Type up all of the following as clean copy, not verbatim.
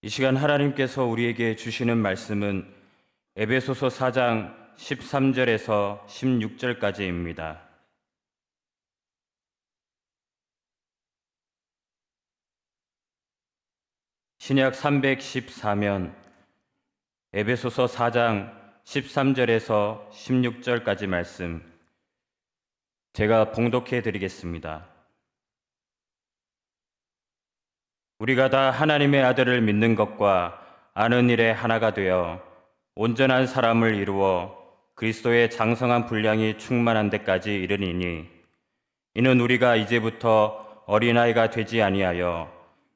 이 시간 하나님께서 우리에게 주시는 말씀은 에베소서 4장 13절에서 16절까지입니다. 신약 314면 에베소서 4장 13절에서 16절까지 말씀 제가 봉독해 드리겠습니다. 우리가 다 하나님의 아들을 믿는 것과 아는 일에 하나가 되어 온전한 사람을 이루어 그리스도의 장성한 분량이 충만한 데까지 이르니니 이는 우리가 이제부터 어린아이가 되지 아니하여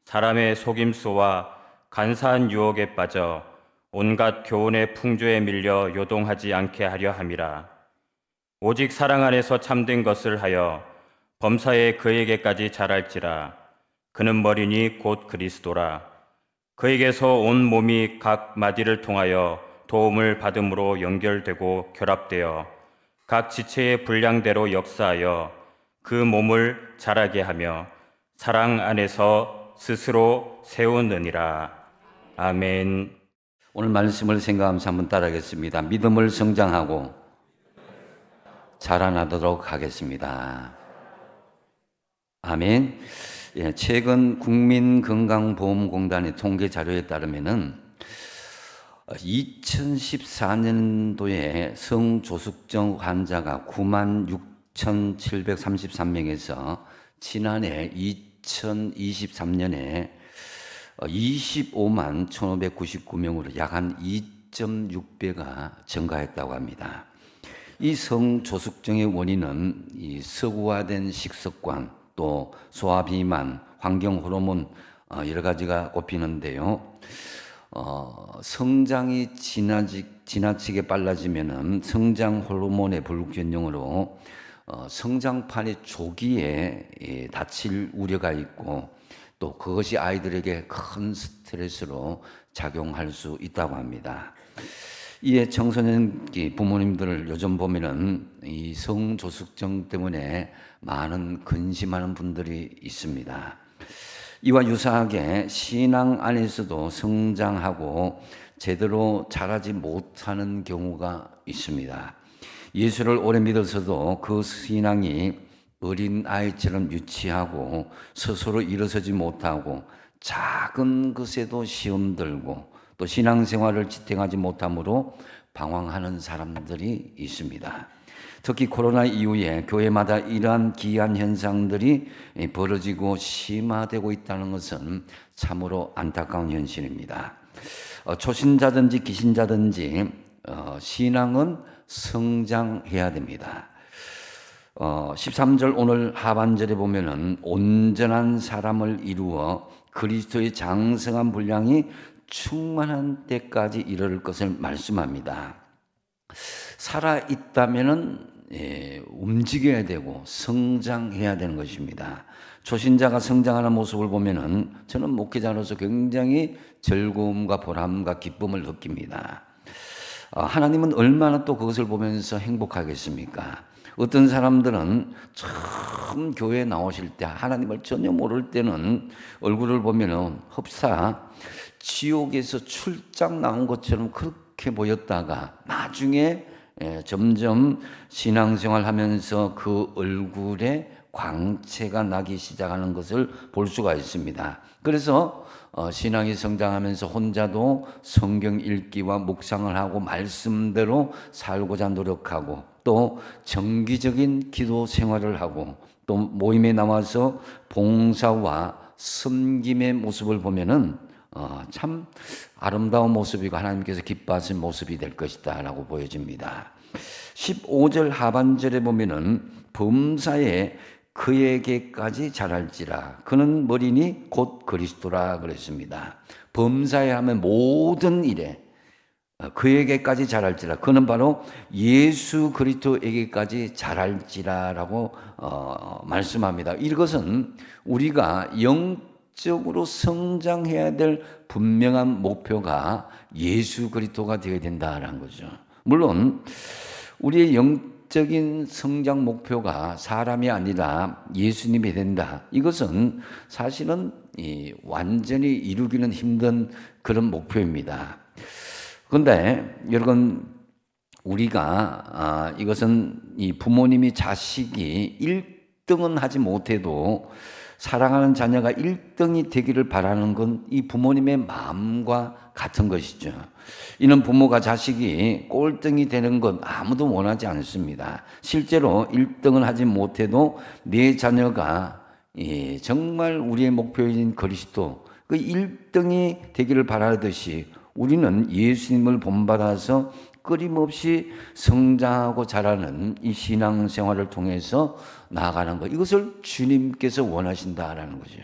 사람의 속임수와 간사한 유혹에 빠져 온갖 교훈의 풍조에 밀려 요동하지 않게 하려 함이라. 오직 사랑 안에서 참된 것을 하여 범사에 그에게까지 자랄지라. 그는 머리니 곧 그리스도라. 그에게서 온 몸이 각 마디를 통하여 도움을 받음으로 연결되고 결합되어 각 지체의 분량대로 역사하여 그 몸을 자라게 하며 사랑 안에서 스스로 세우느니라. 아멘. 오늘 말씀을 생각하면서 한번 따라하겠습니다. 믿음을 성장하고 자라나도록 하겠습니다. 아멘. 최근 국민건강보험공단의 통계 자료에 따르면은 2014년도에 성조숙증 환자가 96,733명에서 지난해 2023년에 25만 1,599명으로 약 한 2.6배가 증가했다고 합니다. 이 성조숙증의 원인은 이 서구화된 식습관, 또 소화비만, 환경호르몬 여러 가지가 꼽히는데요. 성장이 지나치게 빨라지면은 성장 호르몬의 불균형으로 성장판이 조기에 다칠 우려가 있고 또 그것이 아이들에게 큰 스트레스로 작용할 수 있다고 합니다. 이에 청소년 부모님들 요즘 보면은 이 성조숙증 때문에 많은 근심하는 분들이 있습니다. 이와 유사하게 신앙 안에서도 성장하고 제대로 자라지 못하는 경우가 있습니다. 예수를 오래 믿어서도 그 신앙이 어린 아이처럼 유치하고 스스로 일어서지 못하고 작은 것에도 시험 들고 또 신앙생활을 지탱하지 못함으로 방황하는 사람들이 있습니다. 특히 코로나 이후에 교회마다 이러한 기이한 현상들이 벌어지고 심화되고 있다는 것은 참으로 안타까운 현실입니다. 초신자든지 기신자든지 신앙은 성장해야 됩니다. 13절 오늘 하반절에 보면은 온전한 사람을 이루어 그리스도의 장성한 분량이 충만한 때까지 이를 것을 말씀합니다. 살아 있다면은 움직여야 되고 성장해야 되는 것입니다. 초신자가 성장하는 모습을 보면은 저는 목회자로서 굉장히 즐거움과 보람과 기쁨을 느낍니다. 하나님은 얼마나 또 그것을 보면서 행복하겠습니까? 어떤 사람들은 처음 교회에 나오실 때 하나님을 전혀 모를 때는 얼굴을 보면은 흡사 지옥에서 출장 나온 것처럼 그렇게 보였다가 나중에 점점 신앙생활 하면서 그 얼굴에 광채가 나기 시작하는 것을 볼 수가 있습니다. 그래서 신앙이 성장하면서 혼자도 성경 읽기와 묵상을 하고 말씀대로 살고자 노력하고 또 정기적인 기도 생활을 하고 또 모임에 나와서 봉사와 섬김의 모습을 보면은 참 아름다운 모습이고 하나님께서 기뻐하신 모습이 될 것이다 라고 보여집니다. 15절 하반절에 보면은 범사에 그에게까지 자랄지라. 그는 머리니 곧 그리스도라 그랬습니다. 범사에 하면 모든 일에 그에게까지 자랄지라. 그는 바로 예수 그리스도에게까지 자랄지라라고 말씀합니다. 이것은 우리가 영적으로 성장해야 될 분명한 목표가 예수 그리스도가 되어야 된다라는 거죠. 물론 우리의 영적인 성장 목표가 사람이 아니라 예수님이 된다. 이것은 사실은 완전히 이루기는 힘든 그런 목표입니다. 그런데 여러분, 우리가 이것은 이 부모님이 자식이 1등은 하지 못해도 사랑하는 자녀가 1등이 되기를 바라는 건 이 부모님의 마음과 같은 것이죠. 이는 부모가 자식이 꼴등이 되는 건 아무도 원하지 않습니다. 실제로 1등은 하지 못해도 내 자녀가 정말 우리의 목표인 그리스도 그 1등이 되기를 바라듯이 우리는 예수님을 본받아서 끊임없이 성장하고 자라는 이 신앙생활을 통해서 나아가는 것, 이것을 주님께서 원하신다라는 거죠.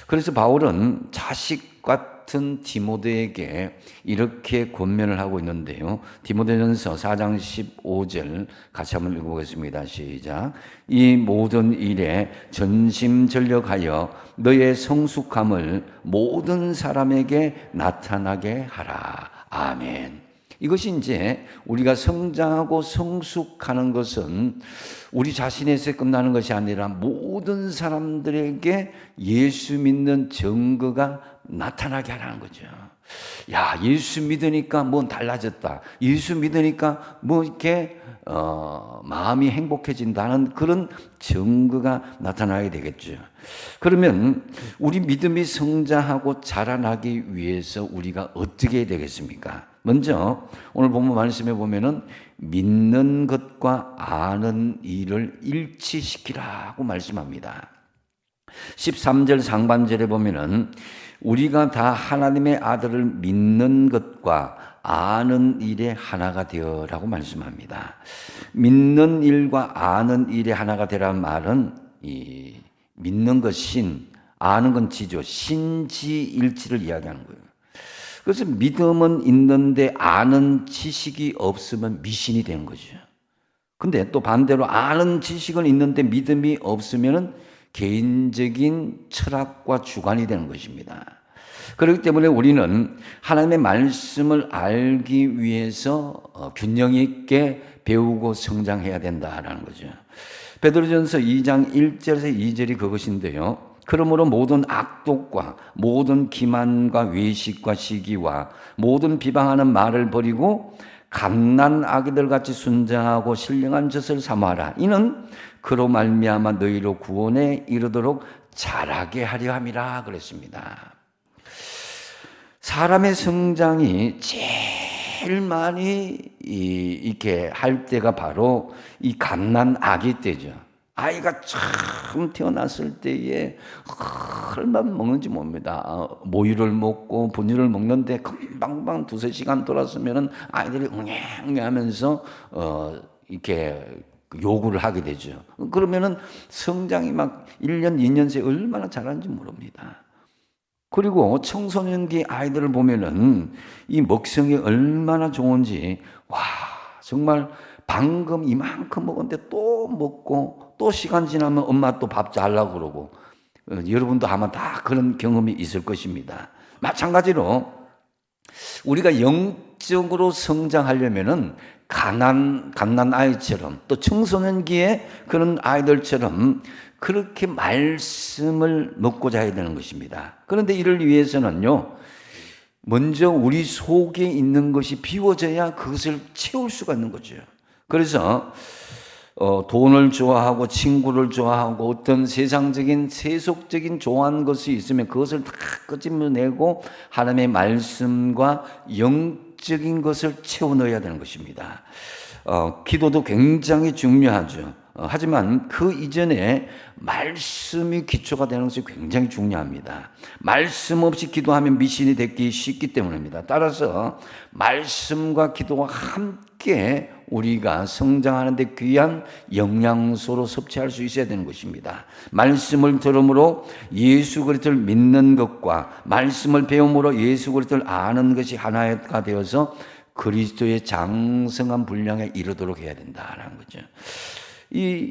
그래서 바울은 자식 같은 디모데에게 이렇게 권면을 하고 있는데요. 디모데전서 4장 15절 같이 한번 읽어보겠습니다. 시작. 이 모든 일에 전심전력하여 너의 성숙함을 모든 사람에게 나타나게 하라. 아멘. 이것이 이제 우리가 성장하고 성숙하는 것은 우리 자신에서 끝나는 것이 아니라 모든 사람들에게 예수 믿는 증거가 나타나게 하라는 거죠. 야, 예수 믿으니까 뭐 달라졌다. 예수 믿으니까 뭐 이렇게 마음이 행복해진다는 그런 증거가 나타나게 되겠죠. 그러면 우리 믿음이 성장하고 자라나기 위해서 우리가 어떻게 해야 되겠습니까? 먼저 오늘 본문 말씀에 보면은 믿는 것과 아는 일을 일치시키라고 말씀합니다. 13절 상반절에 보면은 우리가 다 하나님의 아들을 믿는 것과 아는 일에 하나가 되어라고 말씀합니다. 믿는 일과 아는 일에 하나가 되라는 말은 이 믿는 것 신, 아는 건 지죠. 신지일치를 이야기하는 거예요. 그래서 믿음은 있는데 아는 지식이 없으면 미신이 되는 거죠. 근데 또 반대로 아는 지식은 있는데 믿음이 없으면 개인적인 철학과 주관이 되는 것입니다. 그렇기 때문에 우리는 하나님의 말씀을 알기 위해서 균형 있게 배우고 성장해야 된다라는 거죠. 베드로전서 2장 1절에서 2절이 그것인데요. 그러므로 모든 악독과 모든 기만과 외식과 시기와 모든 비방하는 말을 버리고 갓난 아기들 같이 순정하고 신령한 젖을 삼아라. 이는 그로 말미암아 너희로 구원에 이르도록 자라게 하려 함이라 그랬습니다. 사람의 성장이 제일 많이 이렇게 할 때가 바로 이 갓난 아기 때죠. 아이가 처음 태어났을 때에 얼마나 먹는지 봅니다. 모유를 먹고 분유를 먹는데 금방 두세 시간 돌았으면 아이들이 응애 하면서 이렇게 요구를 하게 되죠. 그러면은 성장이 막 1년, 2년 새 얼마나 잘하는지 모릅니다. 그리고 청소년기 아이들을 보면은 이 먹성이 얼마나 좋은지, 와, 정말 방금 이만큼 먹었는데 또 먹고 또 시간 지나면 엄마 또 밥 잘라고 그러고, 여러분도 아마 다 그런 경험이 있을 것입니다. 마찬가지로 우리가 영적으로 성장하려면은 갓난 아이처럼 또 청소년기에 그런 아이들처럼 그렇게 말씀을 먹고 자야 되는 것입니다. 그런데 이를 위해서는요, 먼저 우리 속에 있는 것이 비워져야 그것을 채울 수가 있는 거죠. 그래서 돈을 좋아하고 친구를 좋아하고 어떤 세상적인 세속적인 좋아하는 것이 있으면 그것을 다 끄집어내고 하나님의 말씀과 영적인 것을 채워 넣어야 되는 것입니다. 기도도 굉장히 중요하죠. 하지만 그 이전에 말씀이 기초가 되는 것이 굉장히 중요합니다. 말씀 없이 기도하면 미신이 되기 쉽기 때문입니다. 따라서 말씀과 기도와 함께 우리가 성장하는 데 귀한 영양소로 섭취할 수 있어야 되는 것입니다. 말씀을 들음으로 예수 그리스도를 믿는 것과 말씀을 배움으로 예수 그리스도를 아는 것이 하나가 되어서 그리스도의 장성한 분량에 이르도록 해야 된다라는 거죠.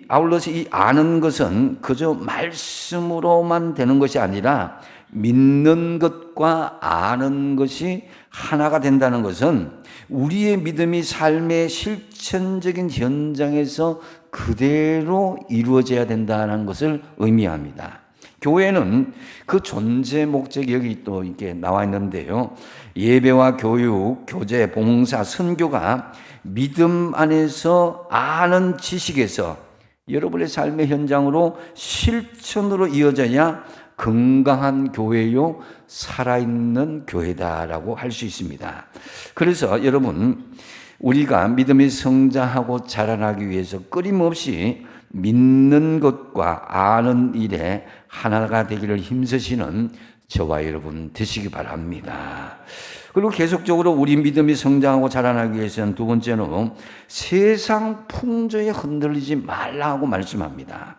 아울러서 이 아는 것은 그저 말씀으로만 되는 것이 아니라 믿는 것과 아는 것이 하나가 된다는 것은 우리의 믿음이 삶의 실천적인 현장에서 그대로 이루어져야 된다는 것을 의미합니다. 교회는 그 존재 목적이 여기 또 이렇게 나와 있는데요. 예배와 교육, 교제, 봉사, 선교가 믿음 안에서 아는 지식에서 여러분의 삶의 현장으로 실천으로 이어져야 건강한 교회요, 살아있는 교회다라고 할 수 있습니다. 그래서 여러분, 우리가 믿음이 성장하고 자라나기 위해서 끊임없이 믿는 것과 아는 일에 하나가 되기를 힘쓰시는 저와 여러분 되시기 바랍니다. 그리고 계속적으로 우리 믿음이 성장하고 자라나기 위해서는 두 번째는 세상 풍조에 흔들리지 말라고 말씀합니다.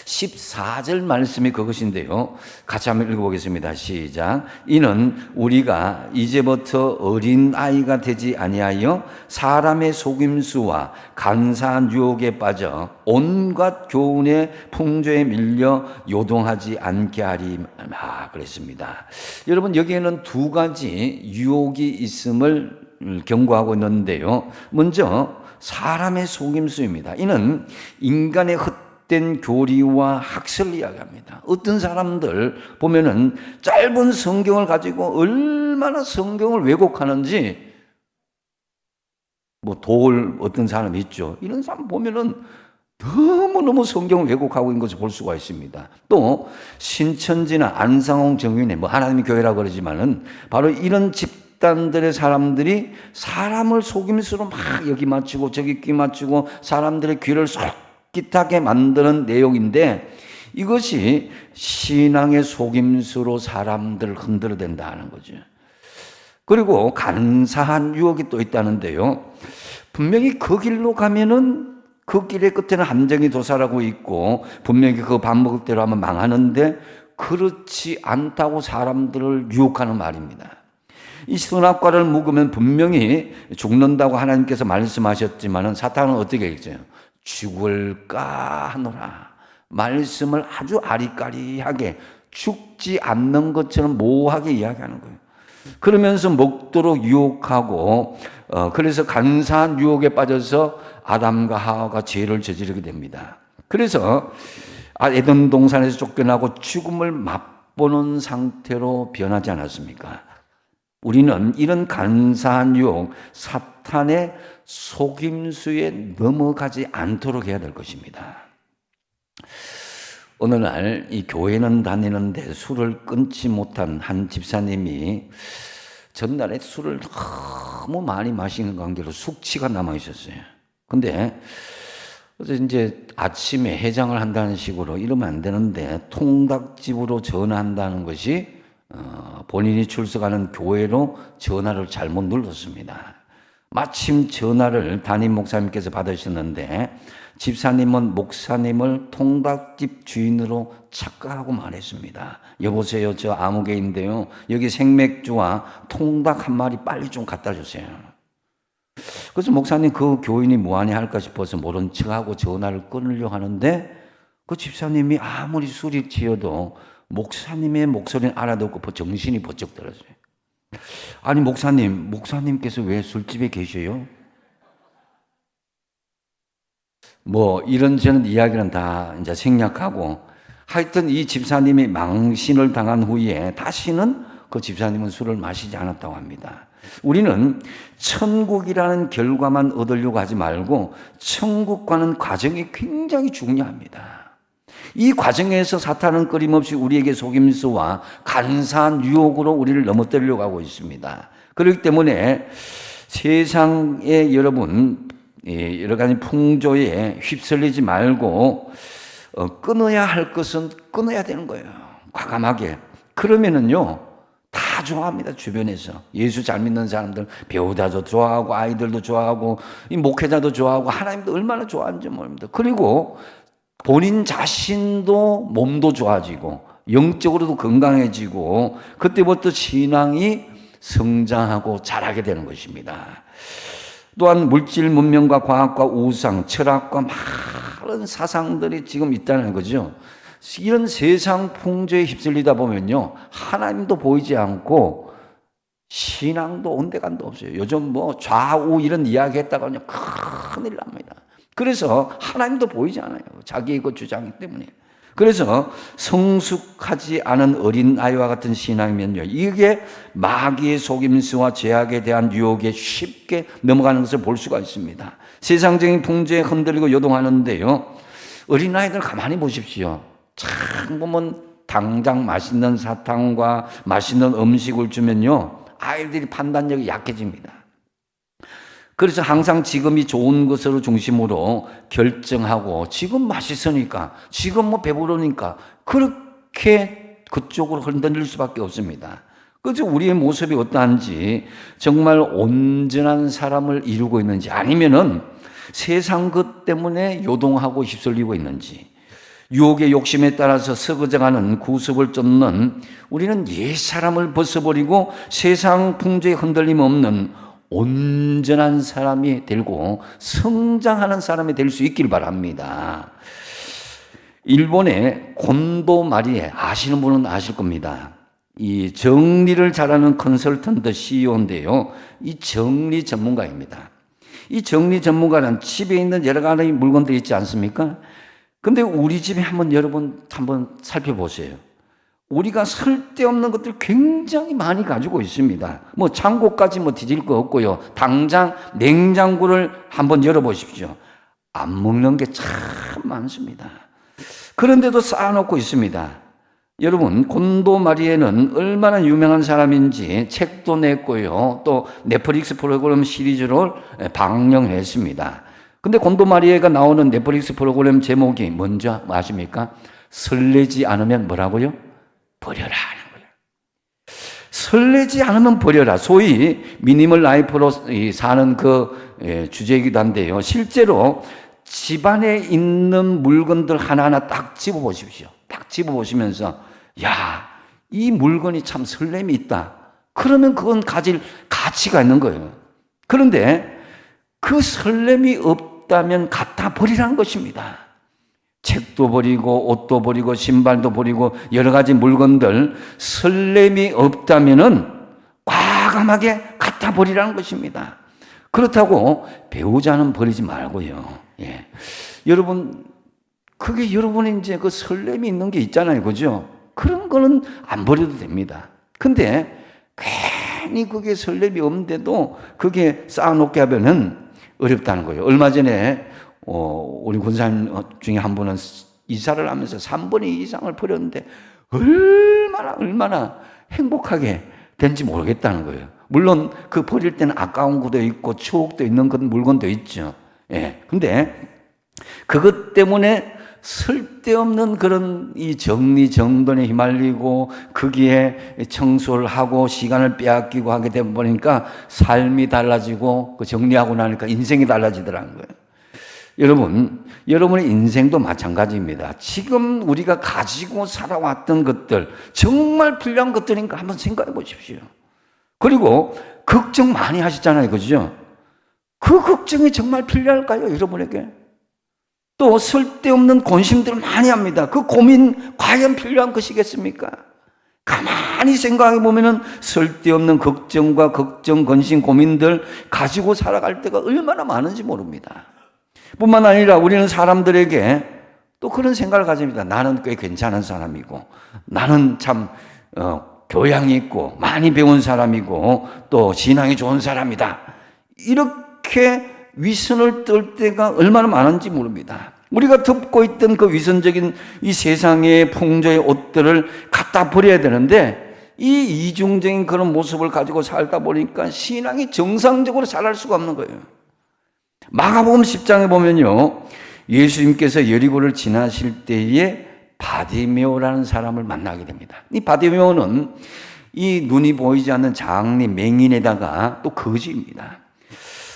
14절 말씀이 그것인데요. 같이 한번 읽어보겠습니다. 시작. 이는 우리가 이제부터 어린아이가 되지 아니하여 사람의 속임수와 간사한 유혹에 빠져 온갖 교훈의 풍조에 밀려 요동하지 않게 하리라 그랬습니다. 여러분, 여기에는 두 가지 유혹이 있음을 경고하고 있는데요. 먼저 사람의 속임수입니다. 이는 인간의 된 교리와 학설을 이야기합니다. 어떤 사람들 보면은 짧은 성경을 가지고 얼마나 성경을 왜곡하는지 도울 어떤 사람이 있죠. 이런 사람 보면은 너무너무 성경을 왜곡하고 있는 것을 볼 수가 있습니다. 또 신천지나 안상홍 정윤회 하나님의 교회라고 그러지만은 바로 이런 집단들의 사람들이 사람을 속임수로 막 여기 맞추고 저기 귀 맞추고 사람들의 귀를 솔깃하게 만드는 내용인데 이것이 신앙의 속임수로 사람들을 흔들어댄다는 거죠. 그리고 간사한 유혹이 또 있다는데요. 분명히 그 길로 가면은 그 길의 끝에는 함정이 도사라고 있고 분명히 그 반복대로 하면 망하는데 그렇지 않다고 사람들을 유혹하는 말입니다. 이 선악과를 묵으면 분명히 죽는다고 하나님께서 말씀하셨지만은 사탄은 어떻게 했어요? 죽을까 하노라. 말씀을 아주 아리까리하게 죽지 않는 것처럼 모호하게 이야기하는 거예요. 그러면서 먹도록 유혹하고 그래서 간사한 유혹에 빠져서 아담과 하와가 죄를 저지르게 됩니다. 그래서 에덴 동산에서 쫓겨나고 죽음을 맛보는 상태로 변하지 않았습니까? 우리는 이런 간사한 유혹, 사탄의 속임수에 넘어가지 않도록 해야 될 것입니다. 어느 날 이 교회는 다니는데 술을 끊지 못한 한 집사님이 전날에 술을 너무 많이 마시는 관계로 숙취가 남아 있었어요. 근데 이제 아침에 해장을 한다는 식으로 이러면 안 되는데 통닭집으로 전화한다는 것이 본인이 출석하는 교회로 전화를 잘못 눌렀습니다. 마침 전화를 담임 목사님께서 받으셨는데 집사님은 목사님을 통닭집 주인으로 착각하고 말했습니다. 여보세요, 저 아무개인데요. 여기 생맥주와 통닭 한 마리 빨리 좀 갖다 주세요. 그래서 목사님 그 교인이 뭐하냐 할까 싶어서 모른 척하고 전화를 끊으려고 하는데 그 집사님이 아무리 술이 취해도 목사님의 목소리는 알아듣고 정신이 번쩍 들었어요. 아니 목사님께서 왜 술집에 계셔요? 이런저런 이야기는 다 이제 생략하고 하여튼 이 집사님이 망신을 당한 후에 다시는 그 집사님은 술을 마시지 않았다고 합니다. 우리는 천국이라는 결과만 얻으려고 하지 말고 천국 가는 과정이 굉장히 중요합니다. 이 과정에서 사탄은 끊임없이 우리에게 속임수와 간사한 유혹으로 우리를 넘어뜨리려고 하고 있습니다. 그렇기 때문에 세상에 여러분 여러 가지 풍조에 휩쓸리지 말고 끊어야 할 것은 끊어야 되는 거예요. 과감하게. 그러면은요 다 좋아합니다. 주변에서 예수 잘 믿는 사람들 배우자도 좋아하고 아이들도 좋아하고 이 목회자도 좋아하고 하나님도 얼마나 좋아하는지 모릅니다. 그리고 본인 자신도 몸도 좋아지고 영적으로도 건강해지고 그때부터 신앙이 성장하고 자라게 되는 것입니다. 또한 물질 문명과 과학과 우상, 철학과 많은 사상들이 지금 있다는 거죠. 이런 세상 풍조에 휩쓸리다 보면요, 하나님도 보이지 않고 신앙도 온데간도 없어요. 요즘 뭐 좌우 이런 이야기 했다가요, 큰일 납니다. 그래서 하나님도 보이지 않아요. 자기의 그 주장 때문에. 그래서 성숙하지 않은 어린아이와 같은 신앙이면요, 이게 마귀의 속임수와 죄악에 대한 유혹에 쉽게 넘어가는 것을 볼 수가 있습니다. 세상적인 풍조에 흔들리고 요동하는데요, 어린아이들 가만히 보십시오. 참 보면 당장 맛있는 사탕과 맛있는 음식을 주면요, 아이들이 판단력이 약해집니다. 그래서 항상 지금이 좋은 것으로 중심으로 결정하고, 지금 맛있으니까, 지금 뭐 배부르니까 그렇게 그쪽으로 흔들릴 수밖에 없습니다. 그래서 우리의 모습이 어떠한지, 정말 온전한 사람을 이루고 있는지, 아니면은 세상 것 때문에 요동하고 휩쓸리고 있는지, 유혹의 욕심에 따라서 서거져가는 구습을 쫓는 우리는 옛사람을 벗어버리고 세상 풍조에 흔들림 없는 온전한 사람이 되고 성장하는 사람이 될 수 있길 바랍니다. 일본의 곤도 마리에, 아시는 분은 아실 겁니다. 이 정리를 잘하는 컨설턴트 CEO인데요. 이 정리 전문가입니다. 이 정리 전문가는 집에 있는 여러 가지 물건들이 있지 않습니까? 근데 우리 집에 여러분 한번 살펴보세요. 우리가 쓸데없는 것들 굉장히 많이 가지고 있습니다. 뭐 창고까지 뒤질 거 없고요. 당장 냉장고를 한번 열어보십시오. 안 먹는 게 참 많습니다. 그런데도 쌓아놓고 있습니다. 여러분, 곤도 마리에는 얼마나 유명한 사람인지 책도 냈고요. 또 넷플릭스 프로그램 시리즈를 방영했습니다. 근데 곤도 마리에가 나오는 넷플릭스 프로그램 제목이 뭔지 아십니까? 설레지 않으면 뭐라고요? 버려라 하는 거예요. 설레지 않으면 버려라. 소위 미니멀 라이프로 사는 그 주제이기도 한데요. 실제로 집안에 있는 물건들 하나하나 딱 집어보십시오. 딱 집어보시면서, 야, 이 물건이 참 설렘이 있다. 그러면 그건 가질 가치가 있는 거예요. 그런데 그 설렘이 없다면 갖다 버리라는 것입니다. 책도 버리고 옷도 버리고 신발도 버리고 여러 가지 물건들, 설렘이 없다면은 과감하게 갖다 버리라는 것입니다. 그렇다고 배우자는 버리지 말고요. 예. 여러분, 그게 여러분이 이제 그 설렘이 있는 게 있잖아요. 그죠? 그런 거는 안 버려도 됩니다. 근데 괜히 그게 설렘이 없는데도 그게 쌓아놓게 하면은 어렵다는 거예요. 얼마 전에 우리 군사님 중에 한 분은 이사를 하면서 3분의 2 이상을 버렸는데 얼마나 행복하게 된지 모르겠다는 거예요. 물론 그 버릴 때는 아까운 것도 있고 추억도 있는 물건도 있죠. 예. 근데 그것 때문에 쓸데없는 그런 이 정리정돈에 휘말리고 거기에 청소를 하고 시간을 빼앗기고 하게 되다 보니까 삶이 달라지고 그 정리하고 나니까 인생이 달라지더라는 거예요. 여러분, 여러분의 인생도 마찬가지입니다. 지금 우리가 가지고 살아왔던 것들, 정말 필요한 것들인가 한번 생각해 보십시오. 그리고 걱정 많이 하시잖아요. 그죠? 그 걱정이 정말 필요할까요? 여러분에게? 또 쓸데없는 고심들을 많이 합니다. 그 고민 과연 필요한 것이겠습니까? 가만히 생각해 보면은 쓸데없는 걱정과 걱정, 근심, 고민들 가지고 살아갈 때가 얼마나 많은지 모릅니다. 뿐만 아니라 우리는 사람들에게 또 그런 생각을 가집니다. 나는 꽤 괜찮은 사람이고, 나는 참 교양이 있고 많이 배운 사람이고 또 신앙이 좋은 사람이다. 이렇게 위선을 떨 때가 얼마나 많은지 모릅니다. 우리가 덮고 있던 그 위선적인 이 세상의 풍조의 옷들을 갖다 버려야 되는데 이 이중적인 그런 모습을 가지고 살다 보니까 신앙이 정상적으로 자랄 수가 없는 거예요. 마가복음 10장에 보면요, 예수님께서 여리고를 지나실 때에 바디메오라는 사람을 만나게 됩니다. 이 바디메오는 이 눈이 보이지 않는 장리 맹인에다가 또 거지입니다.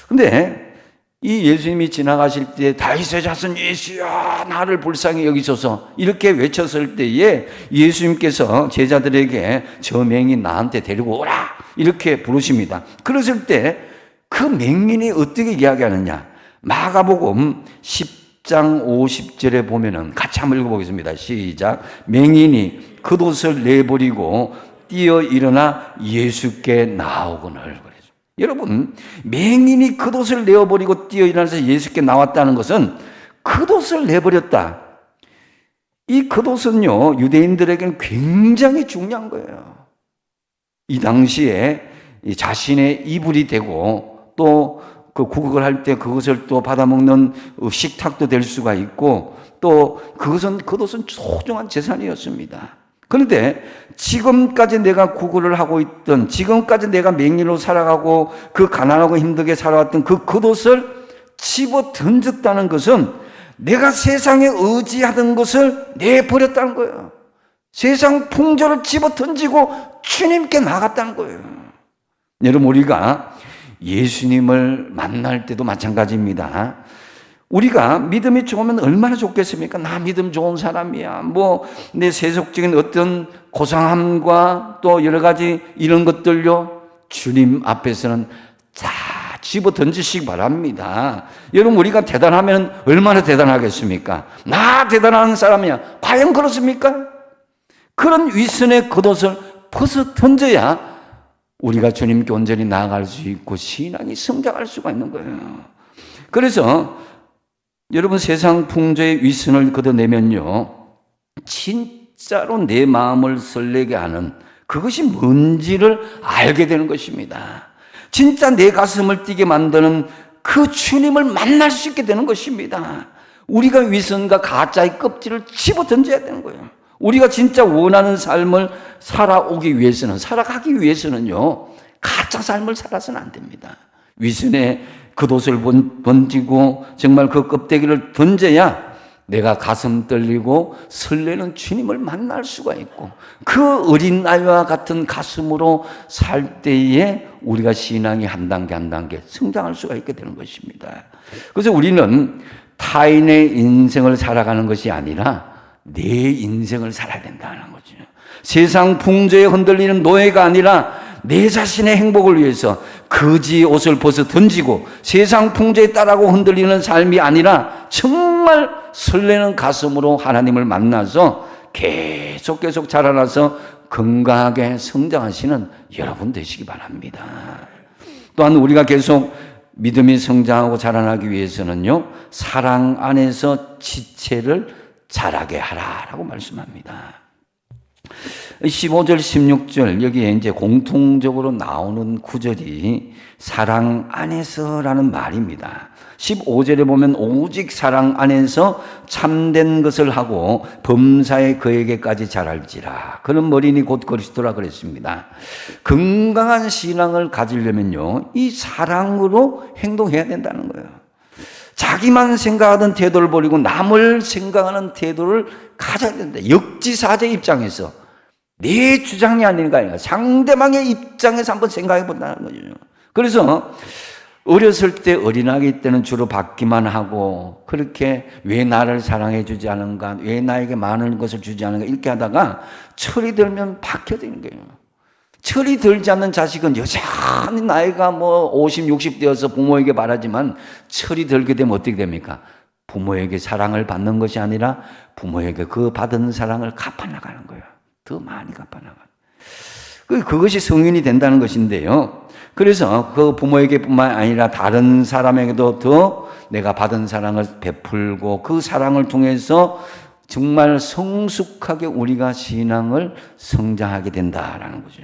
근데 이 예수님이 지나가실 때 다윗의 자손 예수야 나를 불쌍히 여기소서 이렇게 외쳤을 때에 예수님께서 제자들에게 저 맹인 나한테 데리고 오라 이렇게 부르십니다. 그랬을 때 그 맹인이 어떻게 이야기하느냐, 마가복음 10장 50절에 보면은 같이 한번 읽어보겠습니다. 시작. 맹인이 겉옷을 내버리고 뛰어 일어나 예수께 나오거늘. 여러분, 맹인이 겉옷을 내어버리고 뛰어 일어나서 예수께 나왔다는 것은 겉옷을 내버렸다. 이 겉옷은요, 유대인들에게는 굉장히 중요한 거예요. 이 당시에 자신의 이불이 되고 또 그 구걸을 할 때 그것을 또 받아먹는 식탁도 될 수가 있고 또 그것은 소중한 재산이었습니다. 그런데 지금까지 내가 구걸을 하고 있던, 지금까지 내가 맹인으로 살아가고 그 가난하고 힘들게 살아왔던 그 겉옷을 집어 던졌다는 것은 내가 세상에 의지하던 것을 내버렸다는 거예요. 세상 풍조를 집어 던지고 주님께 나갔다는 거예요. 여러분, 우리가 예수님을 만날 때도 마찬가지입니다. 우리가 믿음이 좋으면 얼마나 좋겠습니까? 나 믿음 좋은 사람이야. 내 세속적인 어떤 고상함과 또 여러 가지 이런 것들요, 주님 앞에서는 다 집어 던지시기 바랍니다. 여러분, 우리가 대단하면 얼마나 대단하겠습니까? 나 대단한 사람이야. 과연 그렇습니까? 그런 위선의 겉옷을 벗어 던져야 우리가 주님께 온전히 나아갈 수 있고 신앙이 성장할 수가 있는 거예요. 그래서 여러분, 세상 풍조의 위선을 걷어내면요, 진짜로 내 마음을 설레게 하는 그것이 뭔지를 알게 되는 것입니다. 진짜 내 가슴을 뛰게 만드는 그 주님을 만날 수 있게 되는 것입니다. 우리가 위선과 가짜의 껍질을 집어 던져야 되는 거예요. 우리가 진짜 원하는 삶을 살아가기 위해서는요, 가짜 삶을 살아서는 안 됩니다. 위선의 겉옷을 번지고 정말 그 껍데기를 던져야 내가 가슴 떨리고 설레는 주님을 만날 수가 있고, 그 어린 아이와 같은 가슴으로 살 때에 우리가 신앙이 한 단계 한 단계 성장할 수가 있게 되는 것입니다. 그래서 우리는 타인의 인생을 살아가는 것이 아니라 내 인생을 살아야 된다는 거죠. 세상 풍조에 흔들리는 노예가 아니라 내 자신의 행복을 위해서 거지 옷을 벗어 던지고 세상 풍조에 따라고 흔들리는 삶이 아니라 정말 설레는 가슴으로 하나님을 만나서 계속 자라나서 건강하게 성장하시는 여러분 되시기 바랍니다. 또한 우리가 계속 믿음이 성장하고 자라나기 위해서는요, 사랑 안에서 지체를 자라게 하라라고 말씀합니다. 15절, 16절 여기에 이제 공통적으로 나오는 구절이 사랑 안에서라는 말입니다. 15절에 보면 오직 사랑 안에서 참된 것을 하고 범사에 그에게까지 자랄지라. 그는 머리니 곧 그리스도라 그랬습니다. 건강한 신앙을 가지려면요, 이 사랑으로 행동해야 된다는 거예요. 자기만 생각하던 태도를 버리고 남을 생각하는 태도를 가져야 된다. 역지사지 입장에서 내 주장이 아닌가, 상대방의 입장에서 한번 생각해 본다는 거죠. 그래서 어렸을 때 어린아기 때는 주로 받기만 하고, 그렇게 왜 나를 사랑해 주지 않은가, 왜 나에게 많은 것을 주지 않은가 이렇게 하다가 철이 들면 박혀지는 거예요. 철이 들지 않는 자식은 여전히 나이가 50, 60 되어서 부모에게 말하지만 철이 들게 되면 어떻게 됩니까? 부모에게 사랑을 받는 것이 아니라 부모에게 그 받은 사랑을 갚아나가는 거예요. 더 많이 갚아나가는. 그것이 성인이 된다는 것인데요. 그래서 그 부모에게뿐만 아니라 다른 사람에게도 더 내가 받은 사랑을 베풀고 그 사랑을 통해서 정말 성숙하게 우리가 신앙을 성장하게 된다라는 거죠.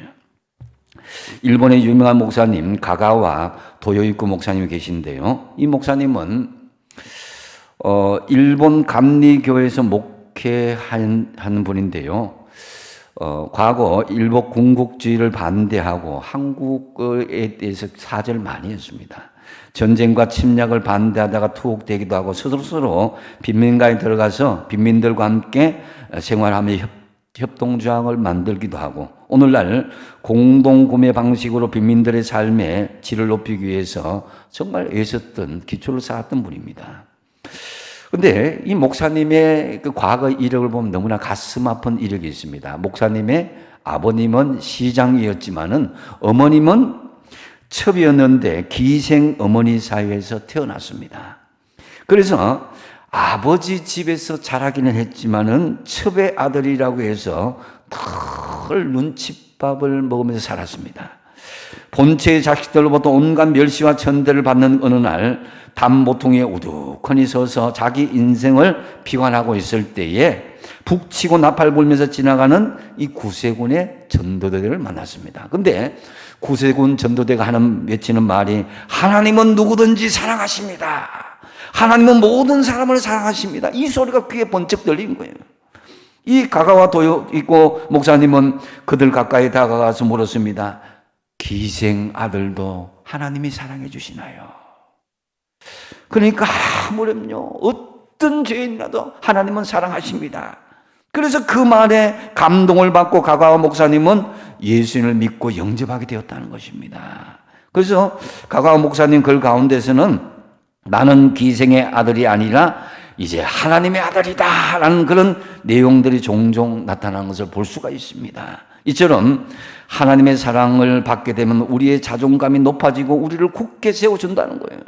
일본의 유명한 목사님 가가와 도요이쿠 목사님이 계신데요. 이 목사님은 일본 감리교에서 목회한 분인데요. 과거 일본 군국주의를 반대하고 한국에 대해서 사죄를 많이 했습니다. 전쟁과 침략을 반대하다가 투옥되기도 하고 스스로 빈민가에 들어가서 빈민들과 함께 생활하며 협동조항을 만들기도 하고, 오늘날 공동구매 방식으로 빈민들의 삶의 질을 높이기 위해서 정말 애썼던 기초를 쌓았던 분입니다. 그런데 이 목사님의 그 과거 이력을 보면 너무나 가슴 아픈 이력이 있습니다. 목사님의 아버님은 시장이었지만은 어머님은 첩이었는데 기생 어머니 사이에서 태어났습니다. 그래서 아버지 집에서 자라기는 했지만은 첩의 아들이라고 해서 늘 눈칫밥을 먹으면서 살았습니다. 본체의 자식들로부터 온갖 멸시와 천대를 받는 어느 날 담모퉁이에 우두커니 서서 자기 인생을 비관하고 있을 때에 북치고 나팔 불면서 지나가는 이 구세군의 전도대를 만났습니다. 근데 구세군 전도대가 외치는 말이 하나님은 누구든지 사랑하십니다. 하나님은 모든 사람을 사랑하십니다. 이 소리가 귀에 번쩍 들린 거예요. 이 가가와 도요 있고 목사님은 그들 가까이 다가가서 물었습니다. 기생 아들도 하나님이 사랑해 주시나요? 그러니까 아무렴요 어떤 죄인이라도 하나님은 사랑하십니다. 그래서 그 말에 감동을 받고 가가와 목사님은 예수님을 믿고 영접하게 되었다는 것입니다. 그래서 가가와 목사님 글 가운데서는 나는 기생의 아들이 아니라 이제 하나님의 아들이다 라는 그런 내용들이 종종 나타나는 것을 볼 수가 있습니다. 이처럼 하나님의 사랑을 받게 되면 우리의 자존감이 높아지고 우리를 굳게 세워준다는 거예요.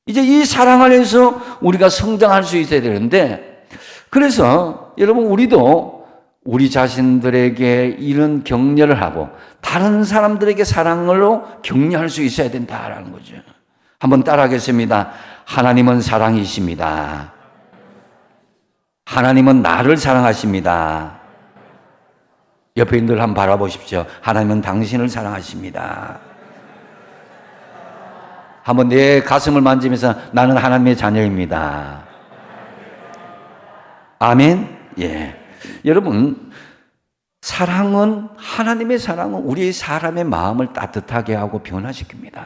이제 이 사랑 안에서 우리가 성장할 수 있어야 되는데, 그래서 여러분 우리도 우리 자신들에게 이런 격려를 하고 다른 사람들에게 사랑으로 격려할 수 있어야 된다라는 거죠. 한번 따라하겠습니다. 하나님은 사랑이십니다. 하나님은 나를 사랑하십니다. 옆에 있는 분들 한번 바라보십시오. 하나님은 당신을 사랑하십니다. 한번 내 가슴을 만지면서 나는 하나님의 자녀입니다. 아멘? 예. 여러분, 사랑은, 하나님의 사랑은 우리 사람의 마음을 따뜻하게 하고 변화시킵니다.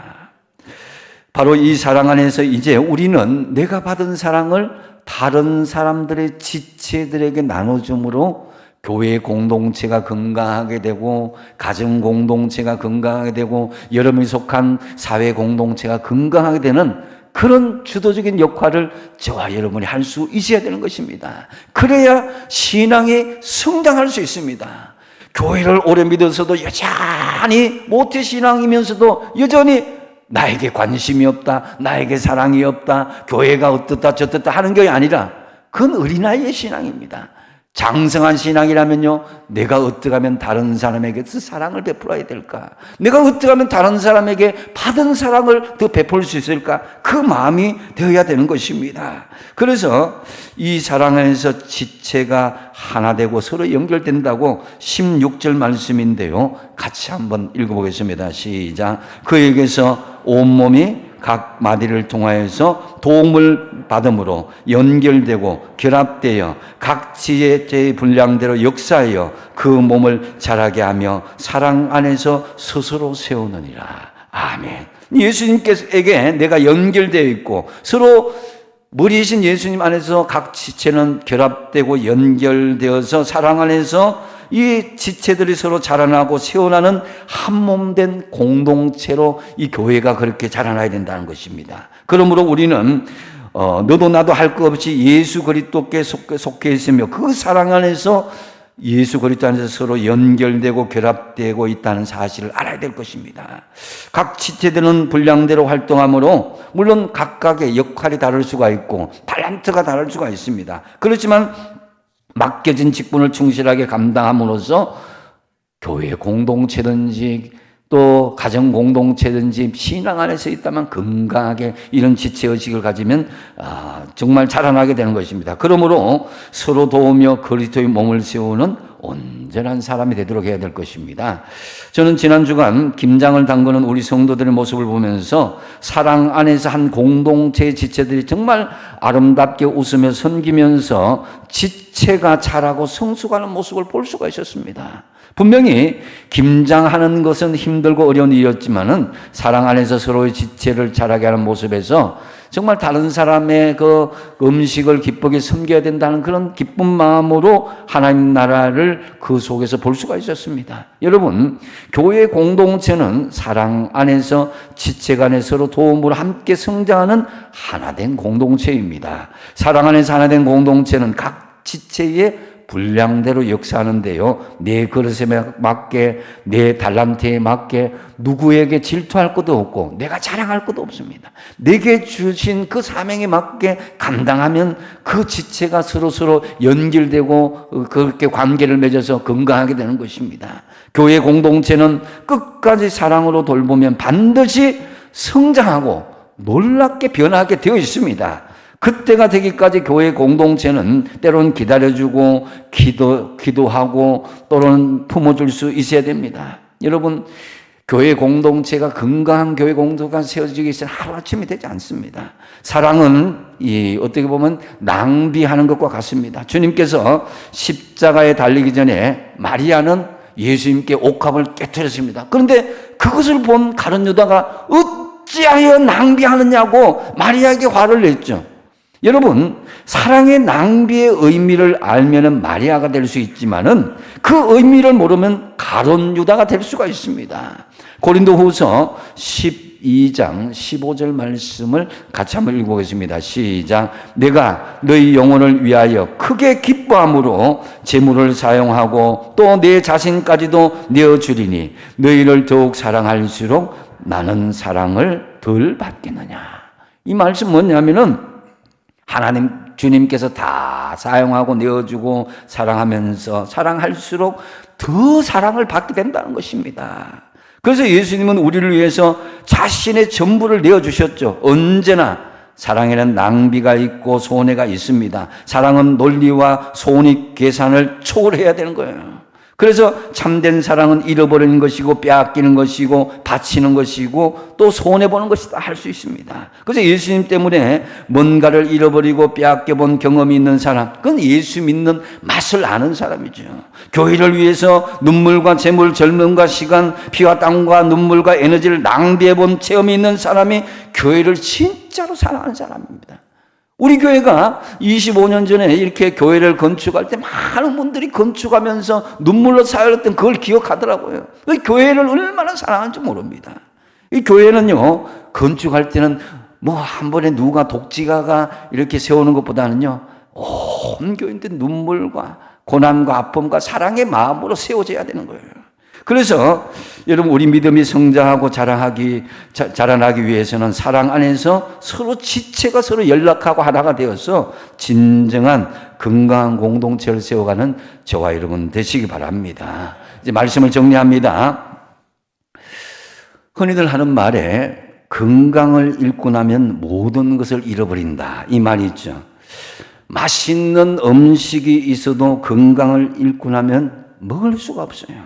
바로 이 사랑 안에서 이제 우리는 내가 받은 사랑을 다른 사람들의 지체들에게 나눠줌으로 교회 공동체가 건강하게 되고 가정 공동체가 건강하게 되고 여러분이 속한 사회 공동체가 건강하게 되는 그런 주도적인 역할을 저와 여러분이 할 수 있어야 되는 것입니다. 그래야 신앙이 성장할 수 있습니다. 교회를 오래 믿어서도 여전히 모태신앙이면서도 여전히 나에게 관심이 없다, 나에게 사랑이 없다, 교회가 어떻다 저떻다 하는 게 아니라 그건 어린아이의 신앙입니다. 장성한 신앙이라면요, 내가 어떻게 하면 다른 사람에게 사랑을 베풀어야 될까? 내가 어떻게 하면 다른 사람에게 받은 사랑을 더 베풀 수 있을까? 그 마음이 되어야 되는 것입니다. 그래서 이 사랑 안에서 지체가 하나 되고 서로 연결된다고 16절 말씀인데요. 같이 한번 읽어보겠습니다. 시작. 그에게서 온몸이 각 마디를 통하여서 도움을 받음으로 연결되고 결합되어 각 지체의 분량대로 역사하여 그 몸을 자라게 하며 사랑 안에서 스스로 세우느니라. 아멘. 예수님께서에게 내가 연결되어 있고 서로 머리이신 예수님 안에서 각 지체는 결합되고 연결되어서 사랑 안에서 이 지체들이 서로 자라나고 세워나는 한 몸 된 공동체로 이 교회가 그렇게 자라나야 된다는 것입니다. 그러므로 우리는 너도 나도 할 것 없이 예수 그리스도께 속해 있으며 그 사랑 안에서 예수 그리스도 안에서 서로 연결되고 결합되고 있다는 사실을 알아야 될 것입니다. 각 지체들은 분량대로 활동하므로 물론 각각의 역할이 다를 수가 있고 탤런트가 다를 수가 있습니다. 그렇지만 맡겨진 직분을 충실하게 감당함으로써 교회 공동체든지 또 가정 공동체든지 신앙 안에서 있다면 건강하게 이런 지체의식을 가지면 정말 자라나게 되는 것입니다. 그러므로 서로 도우며 그리스도의 몸을 세우는 온전한 사람이 되도록 해야 될 것입니다. 저는 지난 주간 김장을 담그는 우리 성도들의 모습을 보면서 사랑 안에서 한 공동체의 지체들이 정말 아름답게 웃으며 섬기면서 지체가 자라고 성숙하는 모습을 볼 수가 있었습니다. 분명히 김장하는 것은 힘들고 어려운 일이었지만은 사랑 안에서 서로의 지체를 자라게 하는 모습에서 정말 다른 사람의 그 음식을 기쁘게 섬겨야 된다는 그런 기쁜 마음으로 하나님 나라를 그 속에서 볼 수가 있었습니다. 여러분, 교회 공동체는 사랑 안에서 지체 간에 서로 도움으로 함께 성장하는 하나된 공동체입니다. 사랑 안에서 하나된 공동체는 각 지체의 분량대로 역사하는데요. 내 그릇에 맞게, 내 달란트에 맞게 누구에게 질투할 것도 없고 내가 자랑할 것도 없습니다. 내게 주신 그 사명에 맞게 감당하면 그 지체가 서로 연결되고 그렇게 관계를 맺어서 건강하게 되는 것입니다. 교회 공동체는 끝까지 사랑으로 돌보면 반드시 성장하고 놀랍게 변하게 되어 있습니다. 그때가 되기까지 교회 공동체는 때로는 기다려주고 기도하고 또는 품어줄 수 있어야 됩니다. 여러분, 교회 공동체가 건강한 교회 공동체가 세워지기 위해서는 하루아침이 되지 않습니다. 사랑은 어떻게 보면 낭비하는 것과 같습니다. 주님께서 십자가에 달리기 전에 마리아는 예수님께 옥합을 깨뜨렸습니다. 그런데 그것을 본 가룟 유다가 어찌하여 낭비하느냐고 마리아에게 화를 냈죠. 여러분, 사랑의 낭비의 의미를 알면은 마리아가 될 수 있지만은 그 의미를 모르면 가룟 유다가 될 수가 있습니다. 고린도후서 12장 15절 말씀을 같이 한번 읽어보겠습니다. 시작. 내가 너희 영혼을 위하여 크게 기뻐함으로 재물을 사용하고 또 내 자신까지도 내어주리니 너희를 더욱 사랑할수록 나는 사랑을 덜 받겠느냐. 이 말씀 뭐냐면은 하나님 주님께서 다 사용하고 내어주고 사랑하면서 사랑할수록 더 사랑을 받게 된다는 것입니다. 그래서 예수님은 우리를 위해서 자신의 전부를 내어주셨죠. 언제나 사랑에는 낭비가 있고 손해가 있습니다. 사랑은 논리와 손익 계산을 초월해야 되는 거예요. 그래서 참된 사랑은 잃어버리는 것이고 빼앗기는 것이고 바치는 것이고 또 손해보는 것이다 할 수 있습니다. 그래서 예수님 때문에 뭔가를 잃어버리고 빼앗겨본 경험이 있는 사람, 그건 예수 믿는 맛을 아는 사람이죠. 교회를 위해서 눈물과 재물, 젊음과 시간, 피와 땀과 눈물과 에너지를 낭비해본 체험이 있는 사람이 교회를 진짜로 사랑하는 사람입니다. 우리 교회가 25년 전에 이렇게 교회를 건축할 때 많은 분들이 건축하면서 눈물로 쌓였던 그걸 기억하더라고요. 그 교회를 얼마나 사랑하는지 모릅니다. 이 교회는요, 건축할 때는 뭐 한 번에 누가 독지가가 이렇게 세우는 것보다는요, 온 교인들 눈물과 고난과 아픔과 사랑의 마음으로 세워져야 되는 거예요. 그래서 여러분, 우리 믿음이 성장하고 자라나기 위해서는 사랑 안에서 서로 지체가 서로 연락하고 하나가 되어서 진정한 건강한 공동체를 세워가는 저와 여러분 되시기 바랍니다. 이제 말씀을 정리합니다. 흔히들 하는 말에 건강을 잃고 나면 모든 것을 잃어버린다, 이 말이 있죠. 맛있는 음식이 있어도 건강을 잃고 나면 먹을 수가 없어요.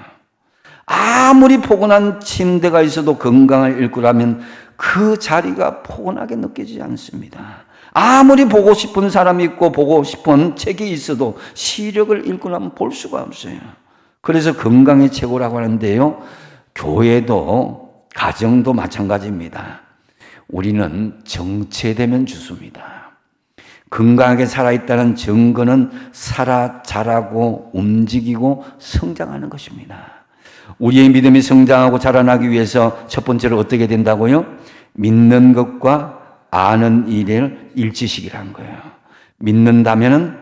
아무리 포근한 침대가 있어도 건강을 잃고 나면 그 자리가 포근하게 느껴지지 않습니다. 아무리 보고 싶은 사람이 있고 보고 싶은 책이 있어도 시력을 잃고 나면 볼 수가 없어요. 그래서 건강이 최고라고 하는데요, 교회도 가정도 마찬가지입니다. 우리는 정체되면 죽습니다. 건강하게 살아있다는 증거는 자라고 움직이고 성장하는 것입니다. 우리의 믿음이 성장하고 자라나기 위해서 첫 번째로 어떻게 된다고요? 믿는 것과 아는 일을 일치시키라는 거예요. 믿는다면은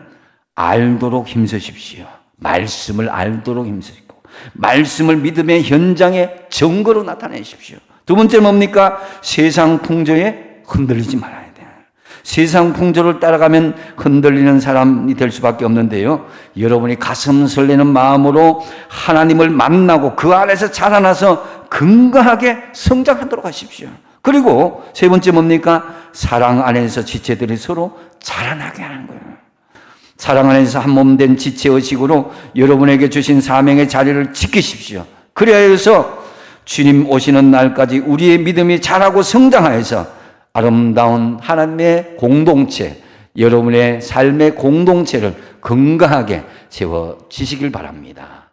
알도록 힘쓰십시오. 말씀을 알도록 힘쓰시고 말씀을 믿음의 현장에 증거로 나타내십시오. 두 번째 뭡니까? 세상 풍조에 흔들리지 말아야 돼요. 세상 풍조를 따라가면 흔들리는 사람이 될 수밖에 없는데요, 여러분이 가슴 설레는 마음으로 하나님을 만나고 그 안에서 자라나서 건강하게 성장하도록 하십시오. 그리고 세 번째 뭡니까? 사랑 안에서 지체들이 서로 자라나게 하는 거예요. 사랑 안에서 한 몸 된 지체의식으로 여러분에게 주신 사명의 자리를 지키십시오. 그래야 해서 주님 오시는 날까지 우리의 믿음이 자라고 성장하여서 아름다운 하나님의 공동체, 여러분의 삶의 공동체를 건강하게 세워지시길 바랍니다.